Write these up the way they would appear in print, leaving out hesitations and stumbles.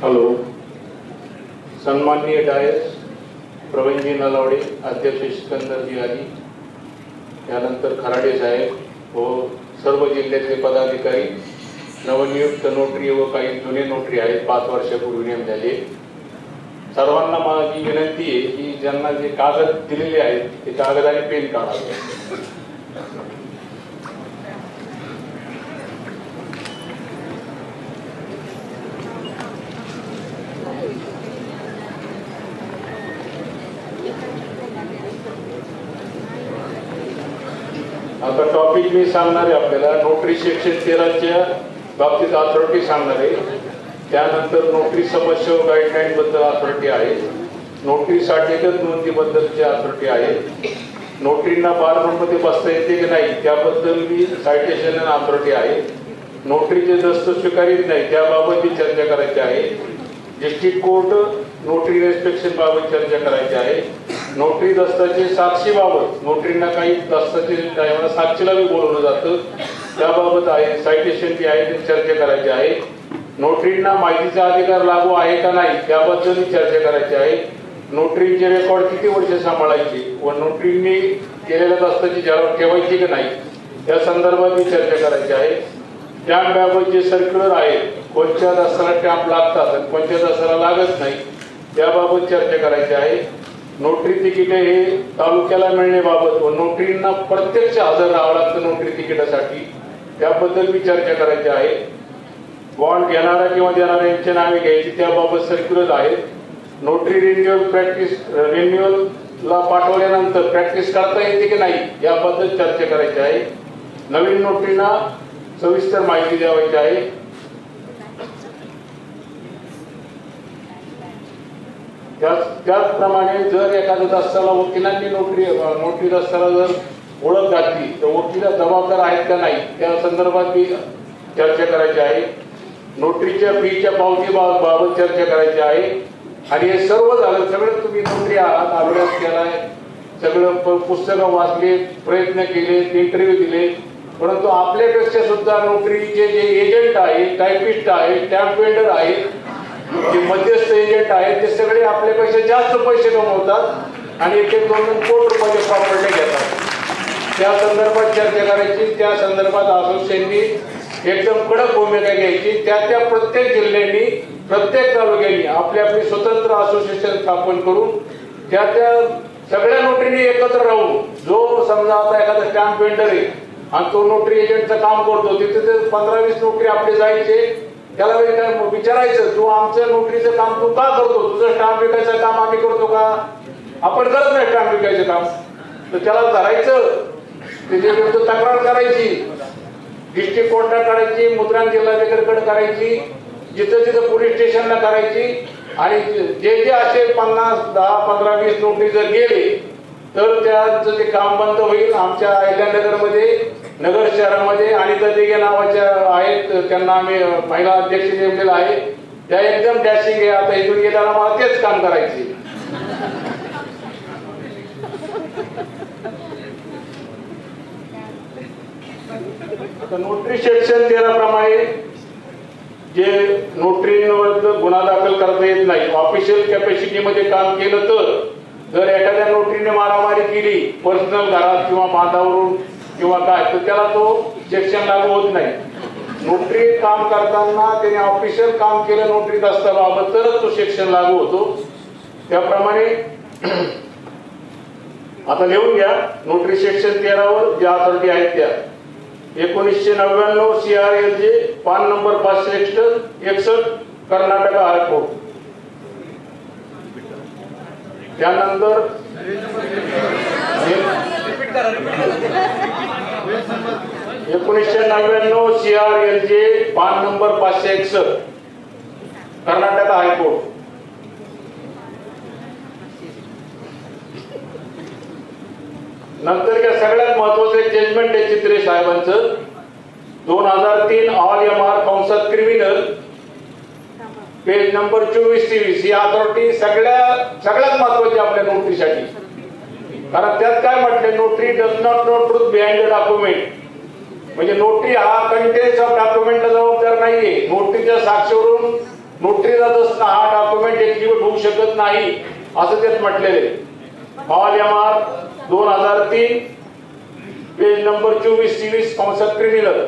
Hello, सन्माननीय डायस, प्रवीणजी नलावडे, अध्यक्ष सिकंदरजी आली, त्यानंतर खराडे साहेब व सर्व जिल्ह्याचे पदाधिकारी, नवनियुक्त नोटरी व काही जुने नोटरी आहेत, 5 वर्षापूर्वी नेमलेले. सर्वांना माझी विनंती आहे की ज्यांना जे कागद दिलेले आहेत ते कागद आणि पेन काढावे. आता टॉपिक मी सांगणार आहे आपल्याला. नोटरी सेक्शन 13च्या बाबतीत अथॉरिटी सांगणार आहे. त्यानंतर नोटरी समस्या व गाईडलाईन बद्दल अथॉरिटी आहे. नोटरी साठेगत नोंदीबद्दलची अथॉरिटी आहे. नोटरींना बाररूममध्ये बसता येते की नाही त्याबद्दल मी सायटेशन अथॉरिटी आहे. नोटरीचे दस्त स्वीकारित नाही त्याबाबतही चर्चा करायची आहे. डिस्ट्रिक्ट कोर्ट नोटरी रेस्ट्रिक्शन बाबत चर्चा करायची आहे. नोटरी दस्ताचे साक्षीबाबत नोटरींना काही दस्ताचे टायमाला साक्षीला बी बोलवलं जातं त्याबाबत आहे. सायटेशन जी आहे ती चर्चा करायची आहे. नोटरींना माहितीचा अधिकार लागू आहे का नाही त्याबद्दल चर्चा करायची आहे. नोटरीचे रेकॉर्ड किती वर्ष सांभाळायचे व नोटरींनी केलेल्या दस्ताची झलक ठेवायची की नाही या संदर्भात चर्चा करायची आहे. स्टॅम्पबाबत जे सर्क्युलर आहे, कोणत्या दस्ताला स्टॅम्प लागतात आणि कोणत्या दस्ताला लागत नाही त्याबाबत चर्चा करायची आहे. नोटरी तिकीट हे तालुक्याला मिळण्याबाबत व नोटरींना प्रत्यक्ष हजर राहावं लागतं नोटरी तिकिटासाठी त्याबद्दल मी चर्चा करायची आहे. बॉन्ड घेणारा किंवा देणारा यांची नावे घ्यायची त्याबाबत सर्क्युलर आहे. नोटरी रिन्युअलला पाठवल्यानंतर प्रॅक्टिस करता येते की नाही याबद्दल चर्चा करायची आहे. नवीन नोटरींना सविस्तर माहिती द्यावायची आहे. त्याचप्रमाणे जर एखाद्या दस्ताला वकिलांनी नोटरी दस्ताला जर ओळख घातली तर वकील जबाबदार आहेत का नाही त्या संदर्भात मी चर्चा करायची आहे. नोटरीच्या फीच्या पावती बाबत चर्चा करायची आहे. आणि हे सर्व झालं, सगळं तुम्ही नोटरी आहात, अभ्यास केलाय, सगळं पुस्तकं वाचले, प्रयत्न केले, इंटरव्ह्यू दिले, परंतु आपल्यापेक्षा सुद्धा नोटरीचे जे एजंट आहेत, टायपिस्ट आहेत, स्टॅम्प वेंडर आहेत, जे मध्यस्थ एजंट आहेत ते सगळे आपल्यापेक्षा जास्त पैसे कमवतात आणि 1-2 कोटी रुपयाचे प्रॉपर्टी घेतात. त्या संदर्भात चर्चा करायची. त्या संदर्भात असोसिएशननी एकदम कडक भूमिका घ्यायची. त्या प्रत्येक जिल्ह्यांनी, प्रत्येक तालुक्यांनी आपली आपली स्वतंत्र असोसिएशन स्थापन करून त्या सगळ्या नोटरीने एकत्र राहून, जो समजा आता एखादा स्टॅम्प वेंडर आहे आणि तो नोटरी एजंटचं काम करतो, तिथे 15-20 नोटरी आपले जायचे, त्याला विचारायचं तू आमचं नोटरीचं काम तू का करतो, तुझं स्टॅम्प विकायचं काम आम्ही करतो का? आपण करत नाही स्टॅम्प विकायचं काम. तर त्याला धरायचं, त्याच्या विरुद्ध तक्रार करायची, डिस्ट्रिक्ट कोर्टात करायची, मुद्रांक जिल्हाधिकाऱ्याकडे करायची, जिथं जिथं पोलीस स्टेशनला करायची. आणि जे असे 50, 10, 15, 20 नोटरी जर गेले तर त्याचं ते काम बंद होईल. आमच्या अहिल्यानगरमध्ये, नगर शहरामध्ये अनिता दिघे नावाच्या आहेत, त्यांना आम्ही महिला अध्यक्ष नेमलेला आहे. त्या एकदम डॅशिंग आहे. आता इथून गेल्याला मला तेच काम करायचे. आता नोटरी सेक्शन 13 प्रमाणे जे नोटरींवर गुन्हा दाखल करता येत नाही, ऑफिशियल कॅपॅसिटी मध्ये काम केलं तर, जर एखाद्या नोटरीने मारामारी केली पर्सनल घरात किंवा बांधावरून किंवा काय, तर त्याला तो सेक्शन लागू होत नाही. नोटरी काम करताना त्याने ऑफिशियल काम केलं नोटरी दस्ताबाबत तरच तो सेक्शन लागू होतो. त्याप्रमाणे आता लिहून घ्या. नोटरी सेक्शन 13 वर ज्या अथॉरिटी आहेत त्या 1999 CRLJ पान नंबर 561 कर्नाटक हायकोर्ट. त्यानंतर 1999 CRLJ पान नंबर 561 कर्नाटक हायकोर्ट. नंतर या सगळ्यात महत्वाचं एक जजमेंट आहे चित्रे साहेबांचं 2003 ऑल MR कंसात क्रिमिनल पेज नंबर 24-23. ही अथॉरिटी सगळ्यात महत्वाची आपल्या नोटरीसाठी. कारण त्यात काय म्हटले, notary does not know truth behind the document. म्हणजे नोटरी हा कंटेंट्स ऑफ डॉक्युमेंटला जबाबदार नाहीये. नोटरीच्या साक्षीवरून नोटरीला असताना हा डॉक्युमेंट एक्झिक्यूट होऊ शकत नाही असं त्यात म्हटलेले. ऑल MR 2003 पेज नंबर 24-23 कंसात criminal.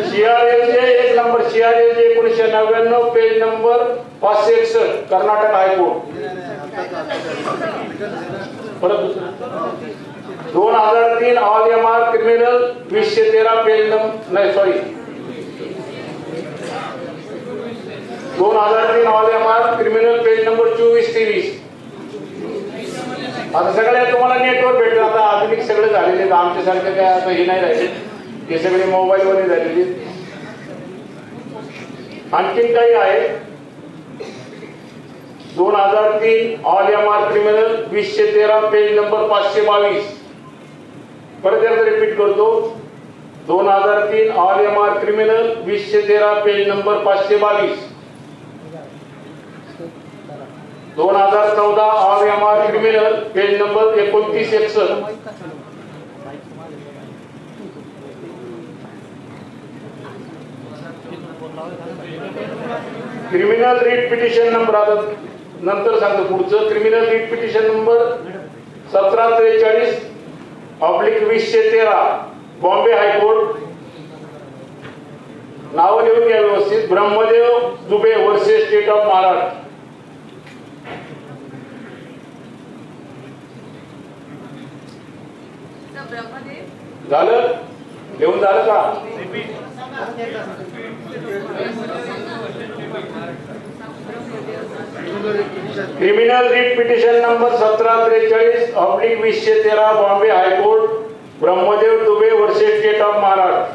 CRLJ 1 number CRLJ 1999 page number 561 Karnataka high court. परत 2003 all MR criminal 2013 page number नाही sorry 2003 all MR criminal page number 24-23. आता सगळ्या तुम्हाला नेटवर भेटलं. आता आधुनिक सगळे झालेले आमच्यासारखं काय आता हे नाही राहिले, हे सगळे मोबाईल मध्ये झालेले. आणखीन काही आहे 2003 all MR criminal 2013 page number 522. परत एकदा रिपीट करतो 2003 all MR criminal 2013 page number 522. 2014 all MR criminal page number 2961. Criminal writ petition number आता नंतर सांगतो पुढचं. Criminal writ petition number 1743/2013 Bombay high court. नाव लिहून घ्या व्यवस्थित. Brahmadev Dubey versus state of Maharashtra. झालं लिहून झालं का? Criminal writ petition number 1743/2013 Bombay high court Brahmadev Dubey versus state of Maharashtra.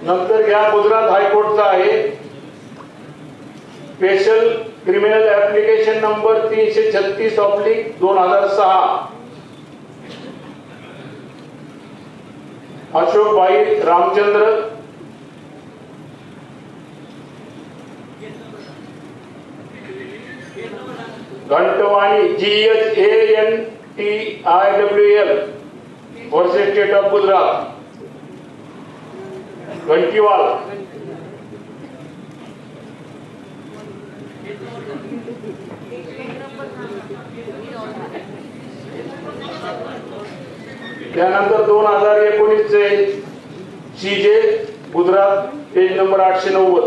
नंतर घ्या गुजरात हायकोर्टचा आहे special criminal application number 336/2006 Ashok bhai Ramchandra. Ghantwani GHANTIWL versus state of Gujarat. Ghantiwal. त्यानंतर 2019 चे CJ Gujarat page number 890.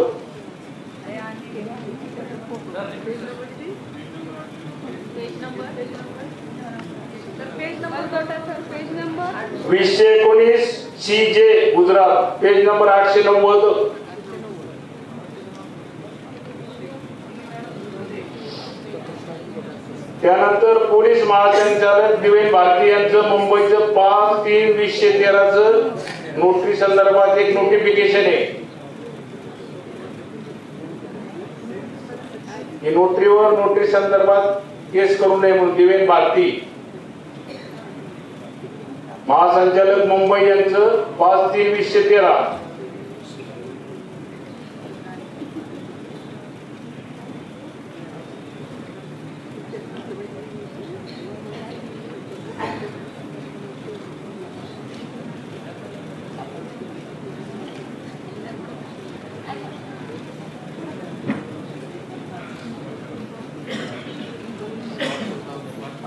Page number 2019 CJ Gujarat page number 890. त्यानंतर पोलीस महासंचालक दिवेन भारती यांचं मुंबईचं 5/3/2013 नोटरी संदर्भात एक नोटिफिकेशन आहे. ही नोटरीवर नोटरी संदर्भात केस करू नये म्हणून दिवेन भारती महासंचालक मुंबई यांचं 5/3/2013.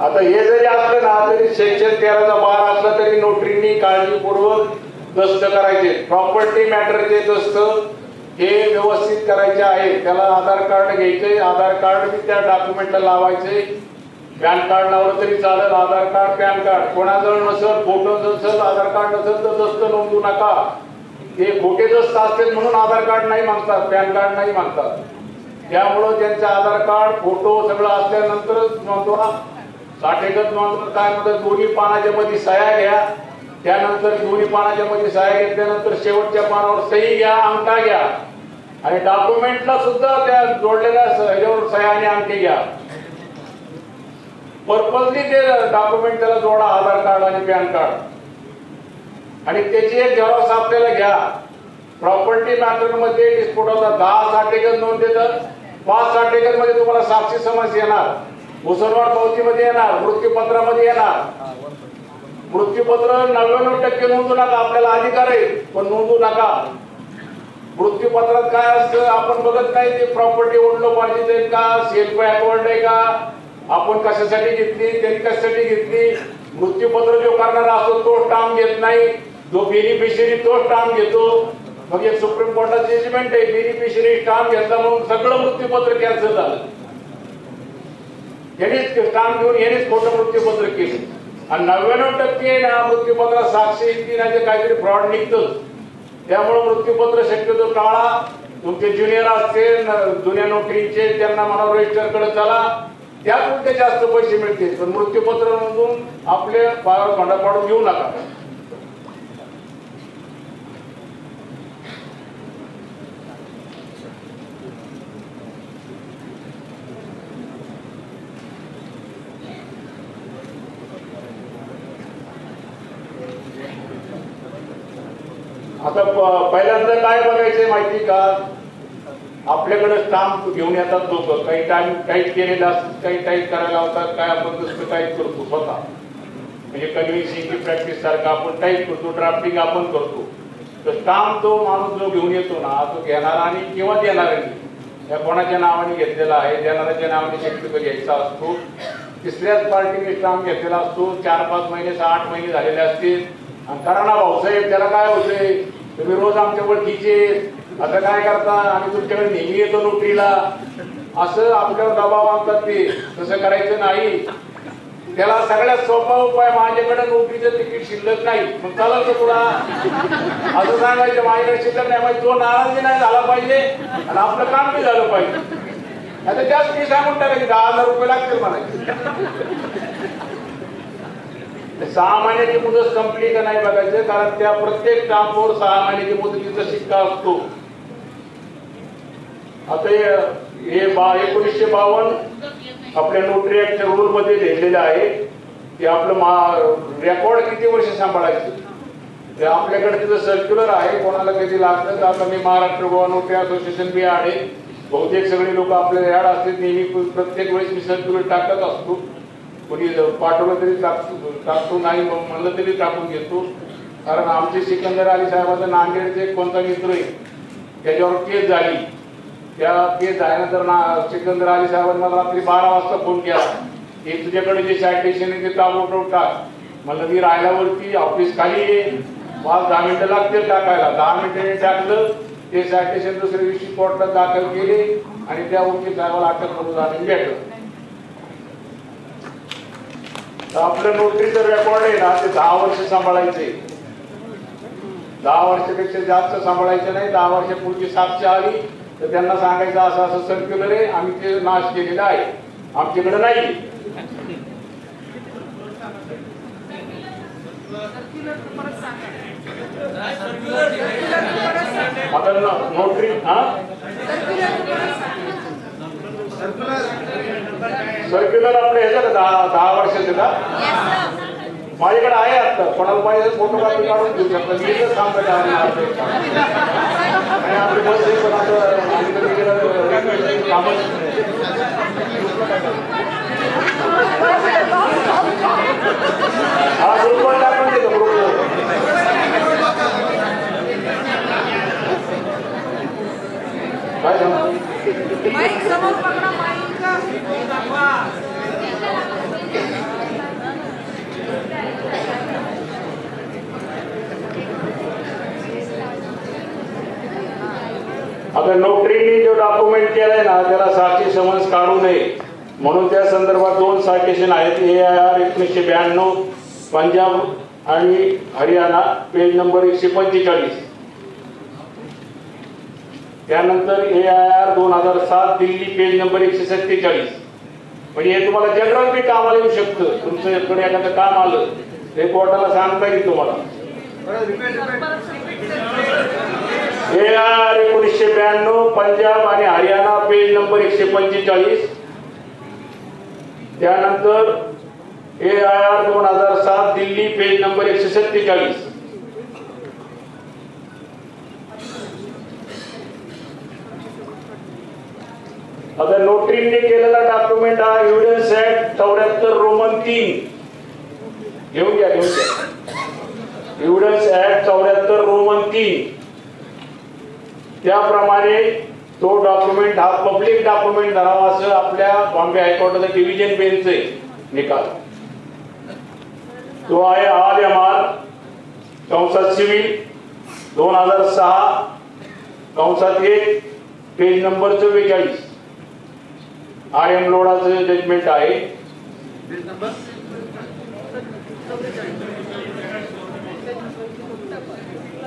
आता हे जरी असलं ना तरी सेक्शन 13चा 12 असला तरी नोटरीनी काळजीपूर्वक दस्त करायचे. प्रॉपर्टी मॅटरचे दस्त हे व्यवस्थित करायचे आहे. त्याला आधार कार्ड घ्यायचे, आधार कार्ड बी त्या डॉक्युमेंटला लावायचे. पॅन कार्ड लावलं तरी चालेल, आधार कार्ड पॅन कार्ड. कोणाजवळ नसेल, फोटो नसेल, आधार कार्ड नसेल तर दस्त नोंदवू नका. हे खोटे दस्त असतील म्हणून आधार कार्ड नाही मागतात, पॅन कार्ड नाही मागतात. त्यामुळं त्यांचे आधार कार्ड फोटो सगळं असल्यानंतरच नोंदवा. साठेगत नोंदवून काय म्हणतात दोन्ही पानाच्या मध्ये सह्या घ्या. त्यानंतर दोन्ही पानाच्या मध्ये सह्या घेतल्यानंतर शेवटच्या पानावर सही घ्या, अंगठा घ्या आणि डॉक्युमेंटला सुद्धा त्या जोडलेल्या ह्याच्यावर सह्या आणि अंगठी घ्या. पर्पजली ते डॉक्युमेंट त्याला जोडा, आधार कार्ड आणि पॅन कार्ड. आणि त्याची एक झेरॉक्स आपल्याला घ्या. प्रॉपर्टी मॅटर मध्ये डिस्प्यूट होता 10 साठेगत नोंद देतात, 5 साठेगत मध्ये तुम्हाला साक्षी समज येणार. मुसलमान पावतीमध्ये येणार, मृत्यूपत्रामध्ये येणार. मृत्यूपत्र 99% नोंदू नका, आपल्याला अधिकार आहे पण नोंदू नका. मृत्यूपत्रात काय असतं आपण बघत नाही, ते प्रॉपर्टी ओढलं पाहिजे आहे का, सेल्फ अकॉर्ड आहे का, आपण कशासाठी घेतली, त्यांनी कशासाठी घेतली. मृत्यूपत्र जो करणारा असतो तो स्टाम्प घेत नाही, जो बेनिफिशरी तो स्टाम्प घेतो. मग एक सुप्रीम कोर्टात जजमेंट आहे, बेनिफिशरी स्टाम्प घेतला म्हणून सगळं मृत्यूपत्र कॅन्सल झालं. यांनीच स्टाम्प घेऊन यांनीच खोटं मृत्यूपत्र केलं. आणि 99% ना मृत्यूपत्रात 701 काहीतरी फ्रॉड निघतं. त्यामुळे मृत्यूपत्र शक्यतो टाळा. तुमचे ज्युनियर असतील जुन्या नोकरीचे त्यांना म्हणा रजिस्टर कडे चला, त्यात उलटे जास्त पैसे मिळतील. पण मृत्यूपत्र नोंदवून आपले पायावर भांडा पाडून घेऊ नका. आता पहिल्यांदा काय बघायचंय माहिती का, आपल्याकडे स्टाम्प घेऊन येतात लोक, काही टाईप केलेलं असतं, काही टाईप करायला होतात, काय आपण दुसरं टाईप करतो स्वतः. म्हणजे कन्व्हिन्सिंगची प्रॅक्टिस सारखं आपण टाईप करतो, ड्राफ्टिंग आपण करतो. तर स्टाम्प तो माणूस जो घेऊन येतो ना, तो घेणारा आणि किंवा देणाऱ्यांनी या कोणाच्या नावाने घेतलेला आहे, देणाऱ्याच्या नावाने शक्यतो घ्यायचा असतो. तिसऱ्याच पार्टीने स्टाम्प घेतलेला असतो. 4-5 महिने 8 महिने झालेले असतील. आणि करा ना भाऊसाहेब, त्याला काय होतंय, तुम्ही रोज आमच्या ओळखीचे, आता काय करता, आम्ही तुमच्याकडे नेहमी येतो नोकरीला, असं आपल्यावर दबाव आणतात. ते तसं करायचं नाही. त्याला सगळ्यात सोपा उपाय, माझ्याकडे नोकरीचं तिकीट शिल्लक नाही, मग चालेल का तुला असं सांगायचं, माझ्याकडे शिल्लक नाही, म्हणजे तो नाराजी नाही झाला पाहिजे आणि आपलं काम बी झालं पाहिजे. आता जास्त मी सांगून टाकायची 10,000 रुपये लागतील म्हणायचे. 6 महिन्याची मुदत संपली का नाही बघायचं, कारण त्या प्रत्येक स्टाम्पवर 6 महिन्याची मुदतीचा शिक्का असतो. आता हे 1952 आपल्या नोटरी ऍक्टच्या रूल मध्ये लिहिलेलं आहे की आपलं रेकॉर्ड किती वर्ष सांभाळायचं. ते आपल्याकडे तिथं सर्क्युलर आहे, कोणाला कधी लागतं तर आता मी महाराष्ट्र गोवा नोटरी असोसिएशन बी आहे, बहुतेक सगळे लोक आपल्याला ऍड असतात नेहमी, प्रत्येक वेळेस मी सर्क्युलर टाकत असतो. कोणी पाठवलं तरी टाकतो, नाही म्हणलं तरी टाकून घेतो. कारण आमचे सिकंदर अली साहेबांचा नांदेडचे कोणता मित्र आहे त्याच्यावर केस झाली. त्या केस झाल्यानंतर सिकंदर अली साहेबांनी मला रात्री 12 वाजता फोन केला की तुझ्याकडे जे सायटेशन आहे ते ताबडतोब टाक. म्हणलं मी राहिल्यावरती ऑफिस खाली आहे, 5-10 मिनिटं लागतील टाकायला. 10 मिनिटांनी टाकलं, ते सायटेशन दुसऱ्या दिवशी कोर्टात दाखल केले आणि त्या वकील साहेबाला अटक करून जाणून भेटलं. आपलं नोकरीचं रेकॉर्ड आहे ना ते 10 वर्ष सांभाळायचे. 10 वर्षापेक्षा जास्त सांभाळायचं नाही. 10 वर्षापूर्वी 700 आली तर त्यांना सांगायचं असं असं सर्क्युलर आहे, आम्ही ते नाश केलेला आहे, आमच्याकडे नाही. आता नोकरी सर्क्युलर आपल्या ह्याचं का 10 वर्षाचं का माझ्याकडे आहे. आता कोणाला पाहिजे फोटोग्राफी काढून घेऊ शकता. मी तर सांगतो आणि आपली बस आहे पण हा ग्रुपवर टाकून देतो. ग्रुपवर काय सांगतो आता नोटरीने जो डॉक्युमेंट केलाय ना त्याला साक्षी समन्स काढू नये म्हणून त्या संदर्भात 2 सायटेशन आहेत. AIR 1992 पंजाब आणि हरियाणा पेज नंबर 145. त्यानंतर AIR 2007 दिल्ली पेज नंबर 147. म्हणजे हे तुम्हाला जनरल बी कामाला येऊ शकतं. तुमच्याकडे एखादं काम आलं ते कोर्टाला सांगता येईल तुम्हाला. AIR 1992 पंजाब आणि हरियाणा पेज नंबर 145. त्यानंतर AIR 2007 दिल्ली पेज नंबर 147. आता नोटरीने केलेला डॉक्युमेंट हा एव्हिडन्स ऍक्ट 74 रोमन 3 घेऊन घ्या एव्हिडन्स ऍक्ट 74 रोमन 3 त्याप्रमाणे तो डॉक्युमेंट हा पब्लिक डॉक्युमेंट धरावा असं आपल्या बॉम्बे हायकोर्टाचा डिव्हिजन बेंचचे निकाल. तो आहे RMR कंसात सिव्हिल 2006 कंसात 1 पेज नंबर 44 IM लोडाचं जजमेंट आहे.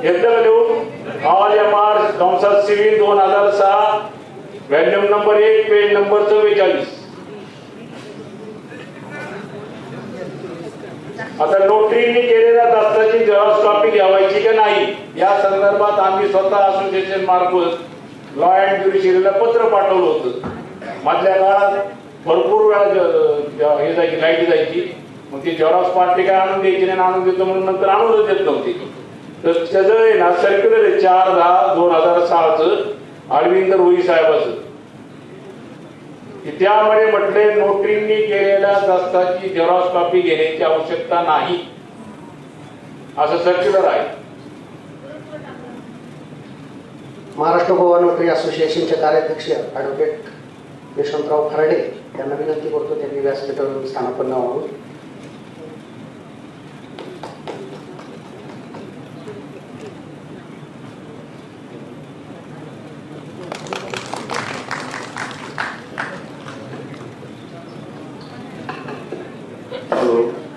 एकदा लिहून RMR कंसात civil 2006 volume number 1 page number 44. आता नोटरीने केलेल्या दस्ताची झेरॉक्स कॉपी घ्यावायची की नाही या संदर्भात आम्ही स्वतः असोसिएशन मार्फत लॉ अँड ज्युडिशियरीला पत्र पाठवलं होतं. मधल्या काळात भरपूर वेळा हे जायची लाईट जायची, मग ती झेरॉक्स पार्टी काय आणून द्यायची नाही, आणून देतो म्हणून नंतर आणूनच देत नव्हती. तर त्याचं ना सर्क्युलर आहे 4/10/2006 अरविंद रोही साहेबाचं. त्यामध्ये म्हटले नोटरींनी केलेल्या दस्ताची झेरॉक्स कॉपी घेण्याची आवश्यकता नाही असं सर्क्युलर आहे. महाराष्ट्र गोवा नोटरी असोसिएशनचे कार्याध्यक्ष ॲडव्होकेट यशवंतराव खराडे यांना विनंती करतो त्यांनी व्यासपीठावर स्थानापन्न व्हावं.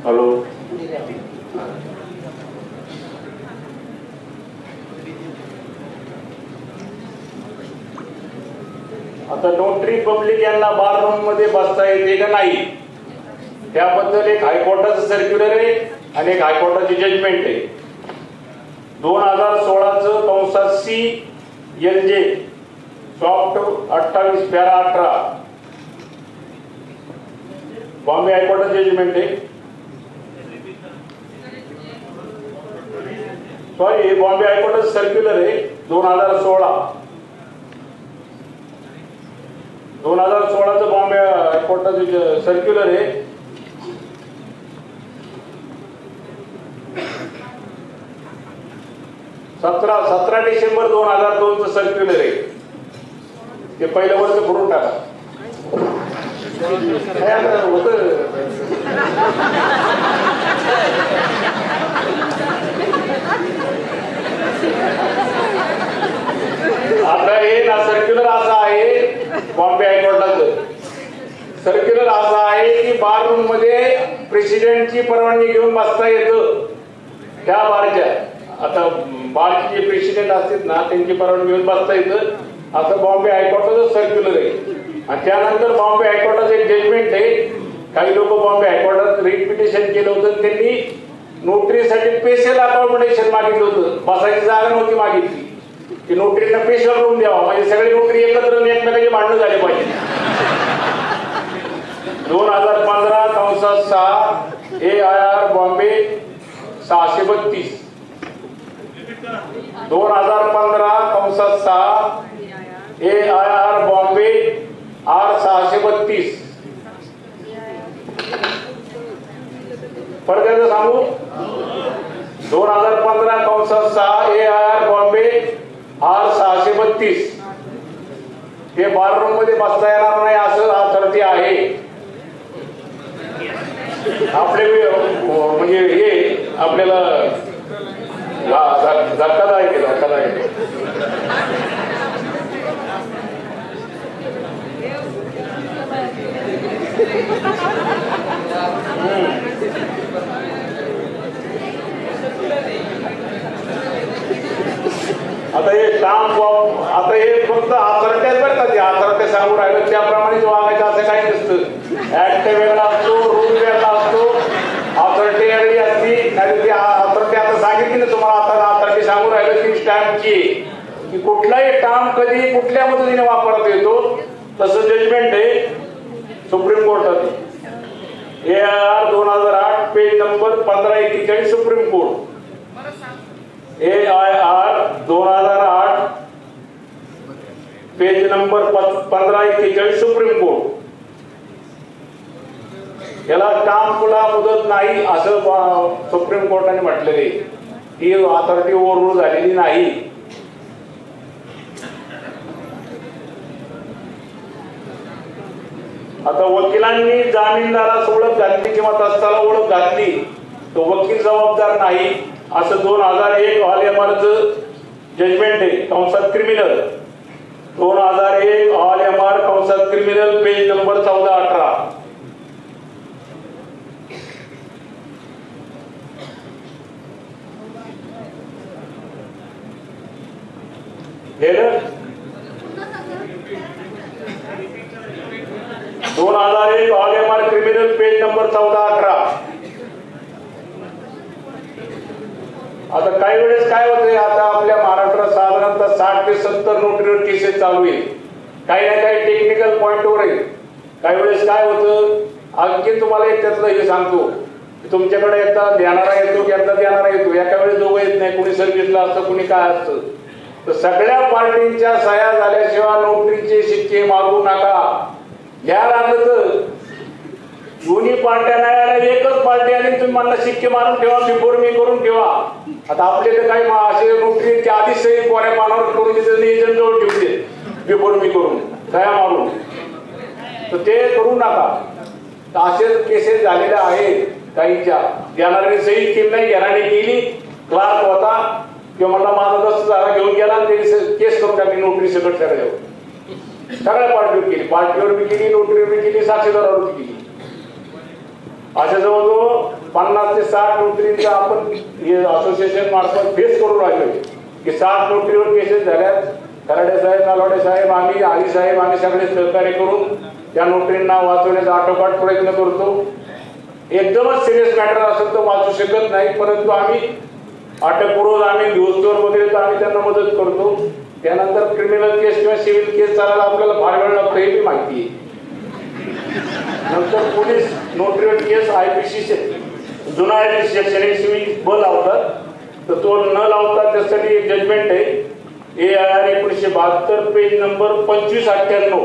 हॅलो आता नोटरी पब्लिक यांना बार रूम मध्ये बसता येते का नाही त्याबद्दल एक हायकोर्टाचं सर्क्युलर आहे आणि एक हायकोर्टाची जजमेंट आहे. 2016चं कंसात CLJ सॉफ्ट 28 पॅरा 18 बॉम्बे हायकोर्टाचं जजमेंट आहे. सॉरी बॉम्बे हायकोर्टाचं सर्क्युलर आहे 2016चं बॉम्बे हायकोर्टाचं सर्क्युलर आहे. सतरा डिसेंबर 2002चं सर्क्युलर आहे. ते पहिलं वर्ष भरून टाका. आता हे ना सर्क्युलर असा आहे बॉम्बे हायकोर्टाचं सर्क्युलर असा आहे की बार रूम मध्ये प्रेसिडेंटची परवानगी घेऊन बसता येतं त्या बारच्या. आता बारचे जे प्रेसिडेंट असतात ना त्यांची परवानगी घेऊन बसता येतं असं बॉम्बे हायकोर्टाचं सर्क्युलर आहे. आणि त्यानंतर बॉम्बे हायकोर्टाचं एक जजमेंट आहे. काही लोक बॉम्बे हायकोर्टात रिट पिटिशन केलं होतं, त्यांनी नोटरीसाठी स्पेशल अकॉमोडेशन मागितलं होतं. बसायची जागा नव्हती मागितली की नोटरीला स्पेशल रूम द्यावा म्हणजे सगळे नोटरी एकत्र एकमेकांचे भांडणं झाले पाहिजे. 2015 कंसात 6 AIR बॉम्बे 632 2015 कंसात 6 AIR बॉम्बे R 632 परत एकदा सांगू 2015 कंसात 6 AIR बॉम्बे R 632 हे बार रूम मध्ये बसता येणार नाही असं अथॉरिटी आहे. आपले म्हणजे हे आपल्याला धक्कादायक आहे धक्कादायक. आता हे स्टाम्प आता हे फक्त अथॉरिटी बरं का ते अथॉरिटी सांगू राहिलं त्याप्रमाणेच वागायचं असं काही नसतं. ऍक्ट वेगळा असतो, रूल वेगळा असतो, अथॉरिटी वेगळी असती. नाही ती अथॉरिटी आता सांगितली ना तुम्हाला, आता अथॉरिटी सांगू राहिलं की स्टॅम्पची की कुठलाही स्टाम्प कधी कुठल्या पद्धतीने वापरता येतो. तसं जजमेंट आहे सुप्रीम कोर्टात AIR 2008 page number 1541 supreme court. AIR 2008 page number 1541 supreme court. याला काम तुला मुदत नाही असं सुप्रीम कोर्टाने म्हटलेले. ही अथॉरिटी ओव्हररूल झालेली नाही. आता वकिलांनी जामीनदारास ओळख घातली किंवा तस्ताला ओळख घातली तर वकील जबाबदार नाही असं 2001 ऑल-एम-आरचं जजमेंट आहे कंसात क्रिमिनल. 2001 ऑल-एम-आर कंसात क्रिमिनल पेज नंबर 14-18. गेलं 2001 ऑल-एम-आर क्रिमिनल पेज नंबर 14-18. आता काही वेळेस काय होतंय, आता आपल्या महाराष्ट्रात साधारणतः 60 ते 70 नोटरीवर केसेस चालू आहे. काही ना काही टेक्निकल पॉइंटवर आहे. काही वेळेस काय होतं, आणखी तुम्हाला एक त्यातलं हे सांगतो, तुमच्याकडे एकदा देणारा येतो की एकदा देणारा येतो, एका वेळेस दोघं येत नाही, कोणी सर्व्हिसला असतं कोणी काय असतं. तर सगळ्या पार्टींच्या सह्या झाल्याशिवाय नोटरीचे शिक्के मागू नका. या लागलं तर दोन्ही पार्ट्या नाही आल्या, एकच पार्टी आली तुम्ही मला शिक्के मारून ठेवा, बिफोर मी करून ठेवा. आता आपले तर काही असे नोटरीचे आधीच सही कोऱ्या पानावर करून तिथे एजंट जवळ ठेवते बिफोर मी करून सह्या मारून, तर ते करू नका. तर असे केसेस झालेल्या आहेत. काहीच्या देणाऱ्याने सही केली नाही, घेणारी केली, क्लार्क होता किंवा मला माझा दस्त झाला घेऊन गेला आणि त्यांनी केस करून टाकली नोटरी सकट सगळ्यावर. सगळ्या पार्टीवर केली, पार्टीवर बी केली, नोटरीवर बी केली, साक्षीदारावर बी केली. अशा जवळजवळ 50 ते 60 नोटरींचा आपण असोसिएशन मार्फत फेस करून राहिलो की 60 नोटरीवर केसेस झाल्यात. खराडे साहेब, नालवडे साहेब, आम्ही आली साहेब, आम्ही सगळे सहकार्य करून त्या नोटरींना वाचवण्याचा आटोकाट प्रयत्न करतो. एकदमच सिरियस मॅटर असेल तर वाचू शकत नाही, परंतु आम्ही अटकपूर्व आम्ही दिवसभर वगैरे तर आम्ही त्यांना मदत करतो. त्यानंतर क्रिमिनल केस किंवा सिव्हिल केस चालायला आपल्याला फार वेळ लागतो हे बी माहिती आहे. नंतर पोलीस नोटरीवर केस IPC जुना IPC सेक्शन 120 लावतात, तर तो न लावता त्यासाठी एक जजमेंट आहे AIR 1972 पेज नंबर 2598.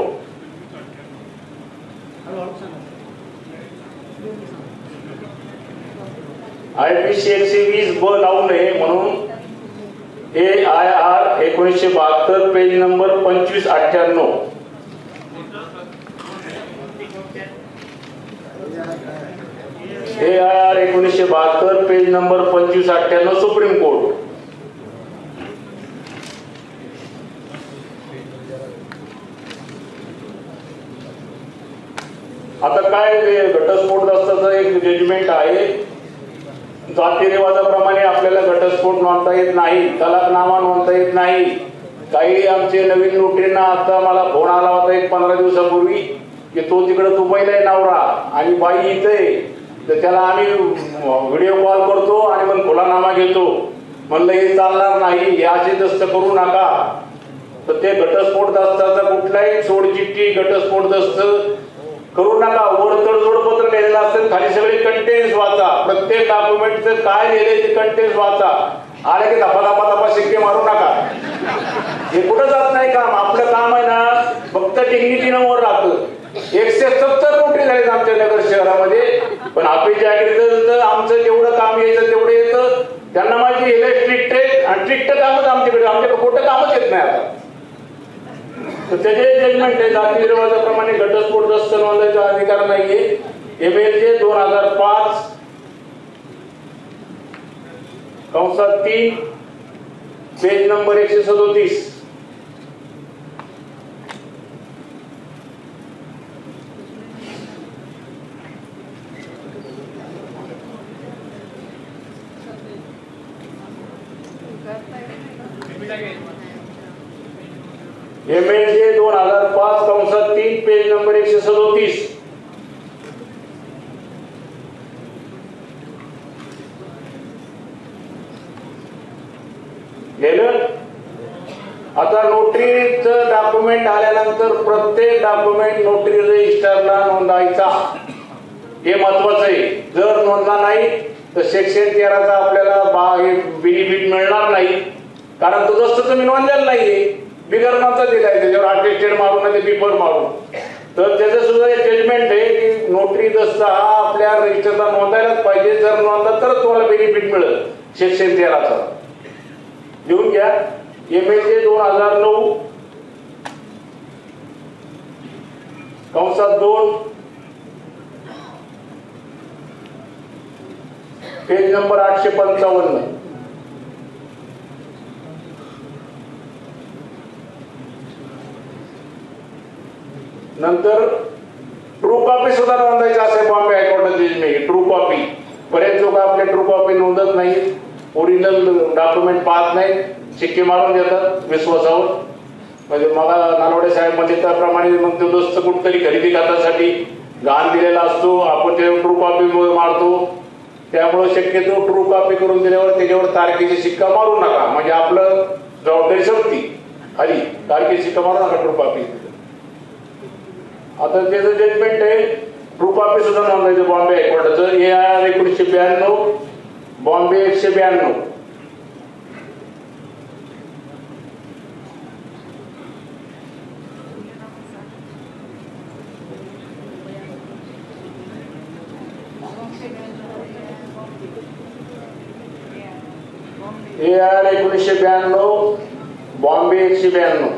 IPC 120 लावू नये म्हणून AIR 1972 page number 2598. AIR 1972 page number 2598 supreme court. आता काय घटस्फोट दस्ताचं एक जजमेंट आहे. जाती रिवाजाप्रमाणे आपल्याला घटस्फोट नोंदता येत नाही, तलाकनामा नोंदता येत नाही. काही आमचे नवीन नोटरींना आता मला फोन आला होता एक 15 दिवसापूर्वी की तो तिकडे दुबईला आहे नवरा आणि बाई इथे, तर त्याला आम्ही व्हिडिओ कॉल करतो आणि मग खुलानामा घेतो. म्हणलं हे चालणार नाही, हे असे दस्त करू नका. तर ते घटस्फोट दस्ताचा कुठलाही सोडचिठ्ठी घटस्फोट दस्त करू नका. वर तडजोडपत्र लिहिलेलं असतं, खाली सगळे कंटेन्स वाचा, प्रत्येक डॉक्युमेंटचं काय लिहिले ते कंटेन्स वाचा. आले की धपा धपा धपा शिक्के मारू नका. हे कुठं जात नाही काम. आपलं काम आहे ना फक्त डिग्निटीनं वर राहतं. 170 नोटरी झालीत आमच्या नगर शहरामध्ये, पण आपली जागीर आमचं जेवढं काम यायचं तेवढं येतं. त्यांना माहिती हे स्ट्रिक्ट आहे आणि स्ट्रिक्ट कामच आमच्याकडे खोटं कामच येत नाही आता. तर त्याचे जजमेंट आहे जाती रिवाजाप्रमाणे घटस्फोट दस्त नोंदायचा अधिकार नाहीये. MLJ 2005 कंसात 3 पेज नंबर 137. MLJ 2005 कंसात 3 पेज नंबर 137. आता नोटरीचं डॉक्युमेंट आल्यानंतर प्रत्येक डॉक्युमेंट नोटरी रजिस्टरला नोंदायचा, हे महत्वाचं आहे. जर नोंदला नाही तर सेक्शन 13चा आपल्याला बेनिफिट मिळणार नाही, कारण तो दस्त तुम्ही नोंदलेला नाहीये. बिगर नाचा दिलाय, त्याच्यावर अटेस्टेड मारून नाही बिफोर मारून. तर त्याचं सुद्धा एक जजमेंट आहे की नोटरी दस्ता हा आपल्या रजिस्टरला नोंदायलाच पाहिजे. जर नोंदला तर तुम्हाला बेनिफिट मिळेल. सेक्शन 13चा लिहून घ्या. MLJ 2009 कंसात 2 पेज नंबर 855. नंतर ट्रू कॉपी सुद्धा नोंदायची असे बॉम्बे हायकोर्टाचे जजमेंट. ट्रू कॉपी बरेच लोक आपले ट्रू कॉपी नोंदत नाही, ओरिजिनल डॉक्युमेंट पाहत नाही, शिक्के मारून देतात विश्वासावर. म्हणजे मला नालवडे साहेब म्हणजे त्याप्रमाणे मग तो दोस्त कुठतरी खरेदी खतासाठी घाण दिलेला असतो, आपण त्याच्यावर ट्रू कॉपी मारतो. त्यामुळे शक्यतो ट्रू कॉपी करून दिल्यावर त्याच्यावर तारखेची शिक्का मारू नका, म्हणजे आपलं जबाबदारी संपती. खाली तारखेची शिक्का मारू नका ट्रू कॉपी. आता त्याचं जजमेंट आहे. ट्रू कॉपी सुद्धा नोंदायचं बॉम्बे हायकोर्टाचं. AR 1992 बॉम्बे 192. AR 1992 बॉम्बे 192.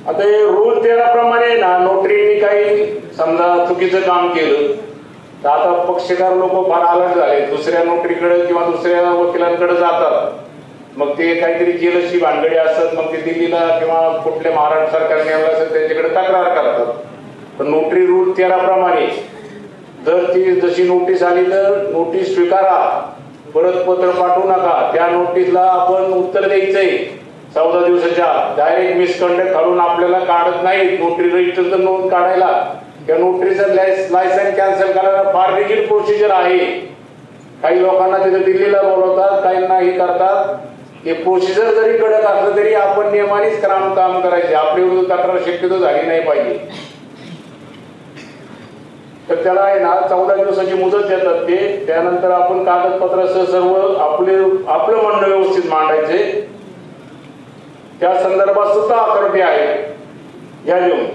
आता हे रूल 13 प्रमाणे ना नोटरीने काही समजा चुकीचं काम केलं तर आता पक्षकार लोक फार अलर्ट झाले, दुसऱ्या नोटरीकडे किंवा दुसऱ्या वकिलांकडे जातात. मग ते काहीतरी जेलशी भानगडी असतात, मग ते दिल्लीला किंवा कुठल्या महाराष्ट्र सरकारने असेल त्यांच्याकडे तक्रार करतात. तर नोटरी रूल 13 प्रमाणे जर ती जशी नोटीस आली तर नोटीस स्वीकारा, परत पत्र पाठवू नका. त्या नोटीसला आपण उत्तर द्यायचंय 14 दिवसाच्या आत. डायरेक्ट मिसकंडक्ट काढून आपल्याला काढत नाही. नोटरी रजिस्टरचं नोंद काढायला त्या नोटरीचं लायसन्स कॅन्सल करायला फार रिजिड प्रोसिजर आहे. काही लोकांना तिथे दिल्लीला बोलवतात, काहींना हे करतात. हे प्रोसिजर जरी कडक असलं तरी आपण नियमानेच काम करायचे. आपली विरुद्ध तक्रार शक्यतो झाली नाही पाहिजे. तर त्याला आहे ना 14 दिवसाची मुदत देतात ते. त्यानंतर आपण कागदपत्रासह सर्व आपलं म्हणणं व्यवस्थित मांडायचे. त्या संदर्भात सुद्धा अथॉरिटी आहे. या घेऊन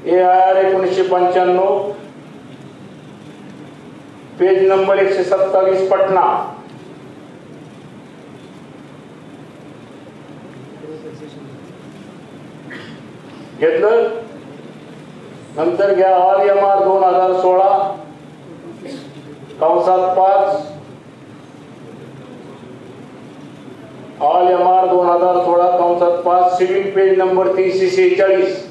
AR 1995 पेज नंबर 127 पटना. घेतलं. नंतर घ्या ऑल MR 2016 कंसात 5 ऑल MR 2016 कंसात 5 सिविल पेज नंबर 346.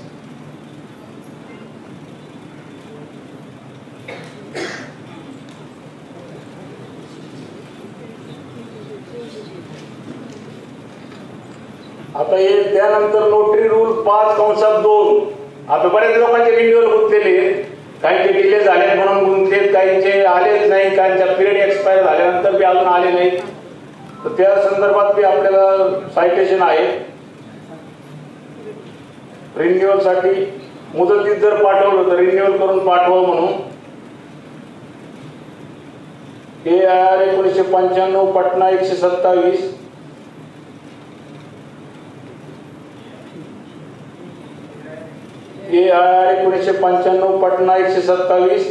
आता हे त्यानंतर नोटरी रूल 5 कंसात 2. आता बऱ्याच लोकांचे रिन्युअल गुंतलेले, काहींचे डिले झाले म्हणून गुंतलेत, काहींचे आलेच नाही, काहींचा पिरियड एक्सपायर झाल्यानंतर बी अजून आले नाही. तर त्या संदर्भात बी आपल्याला सायटेशन आहे. रिन्युअल साठी मुदतीत जर पाठवलं तर रिन्युअल करून पाठवा म्हणून. AR 1995 पटना 127. AR 1995 पटना 127.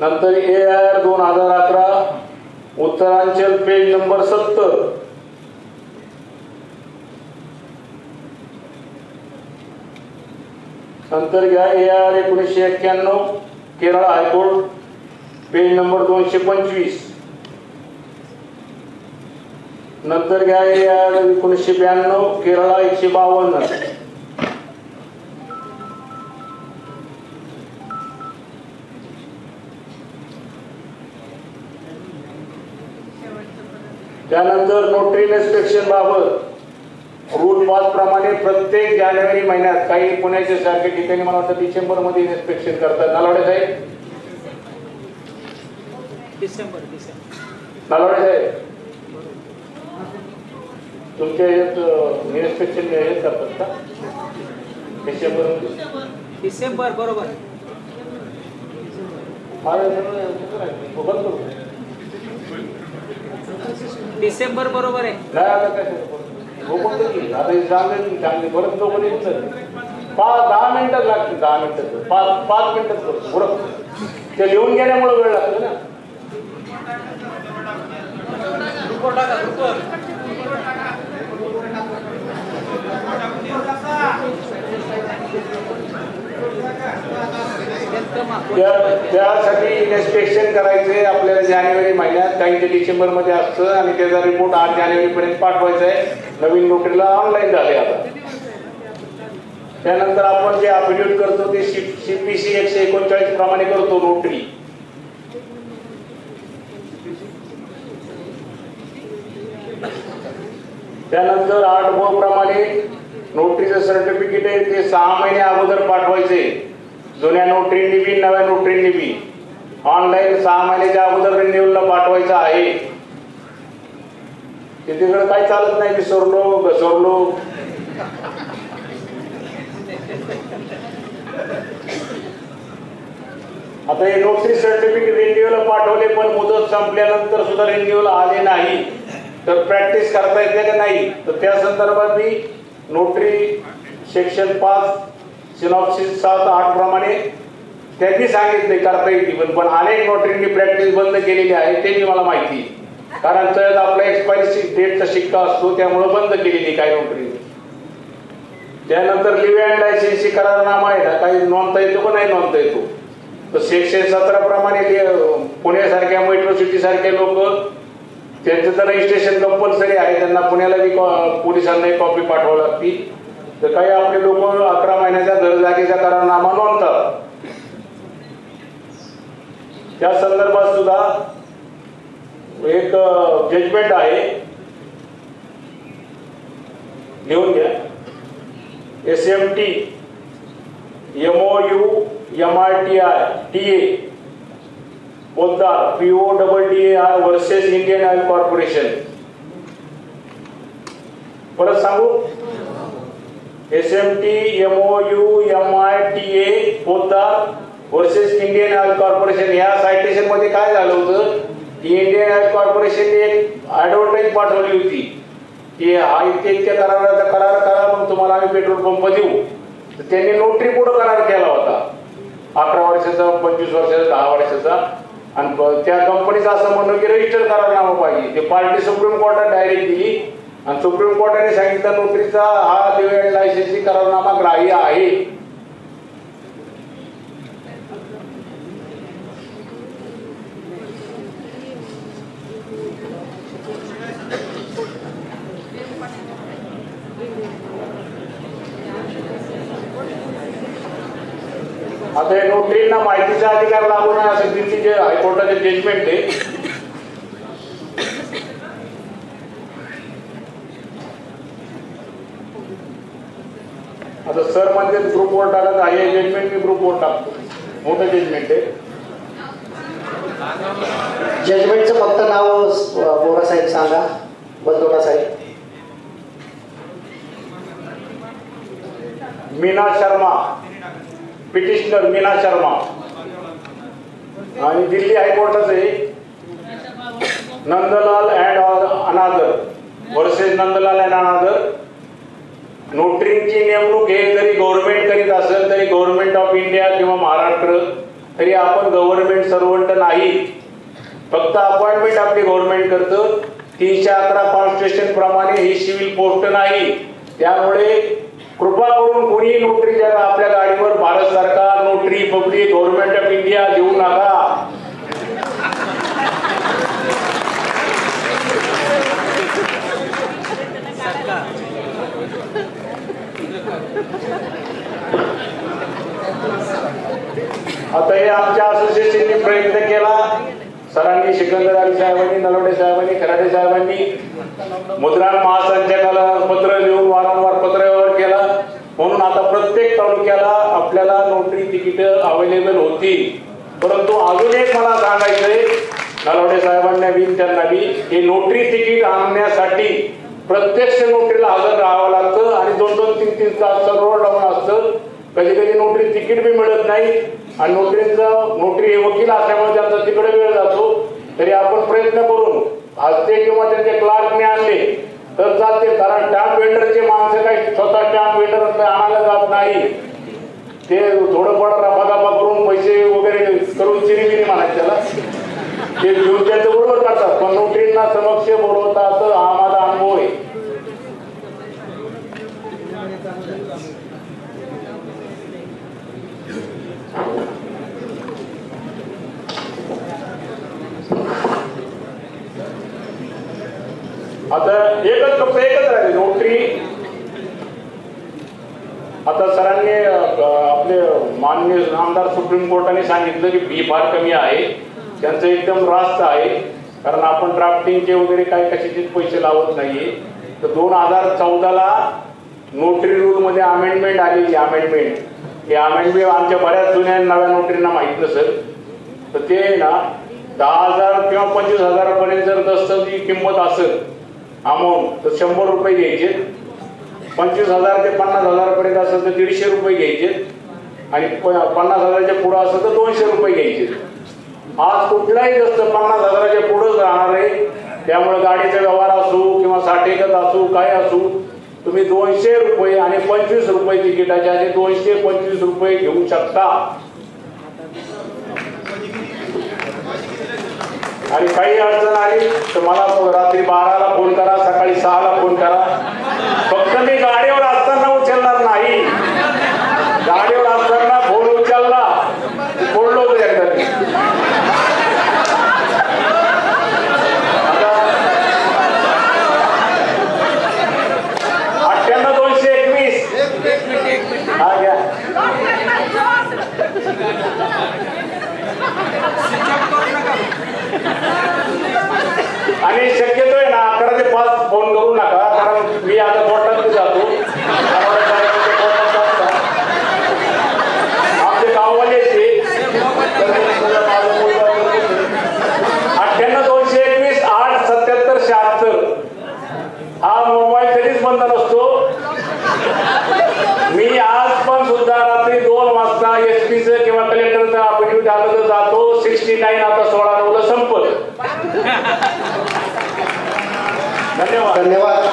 नंतर AR 2011 उत्तरांचल पेज नंबर 70. नंतर घ्या AR 1991 Kerala high court page number 225. नंतर घ्या AR 1992 केरळा 152. त्यानंतर नोटरी इन्स्पेक्शन बाबत रूल 5 प्रमाणे प्रत्येक जानेवारी महिन्यात काही पुण्याच्या सारख्या ठिकाणी मला वाटतं डिसेंबर मध्ये इन्स्पेक्शन करतात. नालवडे साहेब नालवडे साहेब तुमच्या यात इन्स्पेक्शन हे करतात का डिसेंबर मध्ये? डिसेंबर बरोबर. मला बंद करू डिसेंबर बरोबर आहे. नाही आता काय आता हे चांगले परत लोक निघतात 10 मिनिटात लागतील 10 मिनिटात 5 मिनिटात करतो पुढं ते लिहून गेल्यामुळे वेळ लागतो ना. त्यासाठी इन्स्पेक्शन करायचंय आपल्याला जानेवारी महिन्यात, काहींचे डिसेंबर मध्ये असतं आणि त्याचा रिपोर्ट 8 जानेवारी पर्यंत पाठवायचा आहे. नवीन नोटरीला ऑनलाईन झाले आता. त्यानंतर आपण जे अफिडेव्हिट करतो ते CPC 139 प्रमाणे करतो नोटरी. त्यानंतर 8 प्रमाणे नोटरीचं सर्टिफिकेट आहे ते 6 महिने अगोदर पाठवायचे. जुन्या नोटरींनी बी नव्या नोटरींनी बी ऑनलाईन 6 महिन्याच्या अगोदर रिन्युअलला पाठवायचं आहे. तिकडे काही चालत नाही विसरलो घसरलो. आता हे नोटरी सर्टिफिकेट रिन्युअल पाठवले पण मुदत संपल्यानंतर सुद्धा रिन्युअल आले नाही तर प्रॅक्टिस करता येते का नाही, तर त्या संदर्भात मी नोटरी सेक्शन 5 सिनॉप्सिस 7-8 प्रमाणे त्यांनी सांगितले करता येते पण अनेक नोटरींनी प्रॅक्टिस बंद केलेली आहे ते मला माहिती. कारण तर आपला एक्सपायरी डेटचा शिक्का असतो त्यामुळे बंद केलेली काही नोटरी. त्यानंतर लिव्ह अँड लायसन्सची करारनामा आहे ना, काही नोंदता येतो का नाही नोंदता येतो, तर सेक्शन 17 प्रमाणे पुण्यासारख्या मेट्रो सिटी सारखे लोक त्यांचं तर रजिस्ट्रेशन कंपल्सरी आहे, त्यांना पुण्याला बी पोलिसांना एक कॉपी पाठवावी लागती. तर काही आपले लोक 11 महिन्याच्या घरजागेचा करारनामा नोंदतात. त्या संदर्भात सुद्धा एक जजमेंट आहे, लिहून घ्या. SMT MOU MRTI Poddar PODDAR versus Indian oil corporation. परत सांगू, SMT MOU MRTA Poddar versus Indian oil corporation. या सायटेशन मध्ये काय झालं होतं की इंडियन ऑइल कॉर्पोरेशनने एक ऍडव्हर्टाईज पाठवली होती की हा इतक्या कराराचा करार करा मग तुम्हाला आम्ही पेट्रोल पंप देऊ. तर त्यांनी नोटरी पुढे करार केला होता 11 वर्षाचा 25 वर्षाचा 10 वर्षाचा आणि त्या कंपनीचं असं म्हणणं की रजिस्टर करारनामा पाहिजे. ते पार्टी सुप्रीम कोर्टात डायरेक्ट दिली आणि सुप्रीम कोर्टाने सांगितलं नोटरीचा हा लिव्ह अँड लायसन्सची करारनामा ग्राह्य आहे. आता हे नोटरींना माहितीचा अधिकार लागू नये असं दिल्लीचे हायकोर्टाचे जजमेंट आहे. आता सर म्हणजे ग्रुपवर टाकत आहे जजमेंट, मी ग्रुपवर टाकतो. मोठं जजमेंट आहे. जजमेंटचं फक्त नाव बोरा साहेब सांगा, बंदोडा साहेब. मीना शर्मा, पिटिशनर मीना शर्मा आणि दिल्ली हायकोर्टाचं आहे नंदलाल अँड अनादर वर्सेस नंदलाल अँड अनादर. नोटरींची नेमणूक हे जरी गव्हर्नमेंट करीत असेल तरी गव्हर्नमेंट ऑफ इंडिया किंवा महाराष्ट्र तरी आपण गव्हर्नमेंट सर्वंट नाही, फक्त अपॉइंटमेंट आपली गव्हर्नमेंट करतं. 311 कॉन्स्टिट्यूशन प्रमाणे ही सिव्हिल पोस्ट नाही. त्यामुळे कृपा करून कोणी नोटरी जर आपल्या गाडीवर भारत सरकार notary public government of India देऊ नका. आता हे आमच्या असोसिएशनने प्रयत्न केला. सरांनी, सिकंदर अली साहेबांनी, नलवडे साहेबांनी, खराडे साहेबांनी मुद्रांक महासंचालकाला पत्र लिहून वारंवार पत्रव्यवहार केला. म्हणून आता प्रत्येक तालुक्याला आपल्याला नोटरी तिकीट अवेलेबल होती. परंतु अजून एक मला सांगायचंय नलवडे साहेबांना बी त्यांना बी, हे नोटरी तिकीट आणण्यासाठी प्रत्यक्ष नोटरीला हजर राहावं लागतं आणि 2-2, 3-3 तास रोड लावून असतं. कधी कधी नोटरी तिकीट बी मिळत नाही आणि नोटरी हे वकील असल्यामुळे त्यांचा तिकडे वेळ जातो. तरी आपण प्रयत्न करून असते किंवा त्यांचे क्लार्कने आणले तर चालते, कारण स्टॅम्प वेंडरचे माणसं काही स्वतः स्टॅम्प वेंडर आणायला जात नाही, ते थोडंफार रफादफा करून पैसे वगैरे करून चिरीबिरी म्हणायचे त्याला, ते घेऊन त्यांचं बरोबर करतात. पण नोटरींना समक्ष बोलवतात, हा माझा अनुभव आहे. आता फक्त एकच राहिले नोटरी. आता सरांनी आपले माननीय आमदार सुप्रीम कोर्टाने सांगितलं की फी फार कमी आहे, त्यांचं एकदम रास्त आहे, कारण आपण ड्राफ्टिंगचे वगैरे काही कशाचेच पैसे लावत नाहीये. तर 2014ला नोटरी रूल मध्ये अमेंडमेंट आलेली, अमेंडमेंट आमच्या बऱ्याच जुन्या नव्या नोटरींना माहीत नसेल, तर ते ना 10,000 किंवा 25,000 पर्यंत जर दस्तावेजी किंमत असेल अमाऊंट तर 100 रुपये घ्यायचे, 25,000 ते 50,000 पर्यंत असेल तर 150 रुपये घ्यायचे, आणि 50,000च्या पुढे असेल तर 200 रुपये घ्यायचे. आज कुठलाही दस्त 50,000च्या पुढेच राहणार आहे. त्यामुळे गाडीचा व्यवहार असू किंवा साठेगत असू काय असू, तुम्ही 200 रुपये आणि 25 रुपये तिकिटाचे असे 225 रुपये घेऊ शकता. आणि काही अडचण आली तर मला रात्री 12ला फोन करा, सकाळी 6ला फोन करा. फक्त मी गाडीवर असताना उचलणार नाही, गाडीवर असताना फोन उचलला बोललो होतो एकदा. आता 98-221 हा घ्या. आणि शक्यतो आहे ना 11 ते 5 फोन करू नका, कारण मी आता कोर्टात जातो. आमचे गाववाले 98-221-877-76 हा मोबाईल कधीच बंद नसतो. मी आज पण सुद्धा रात्री 2 वाजता एसपीचं किंवा कलेक्टरचं अफिडेव्हिट आलं तर जातो. 69 आता 16 संपत. धन्यवाद.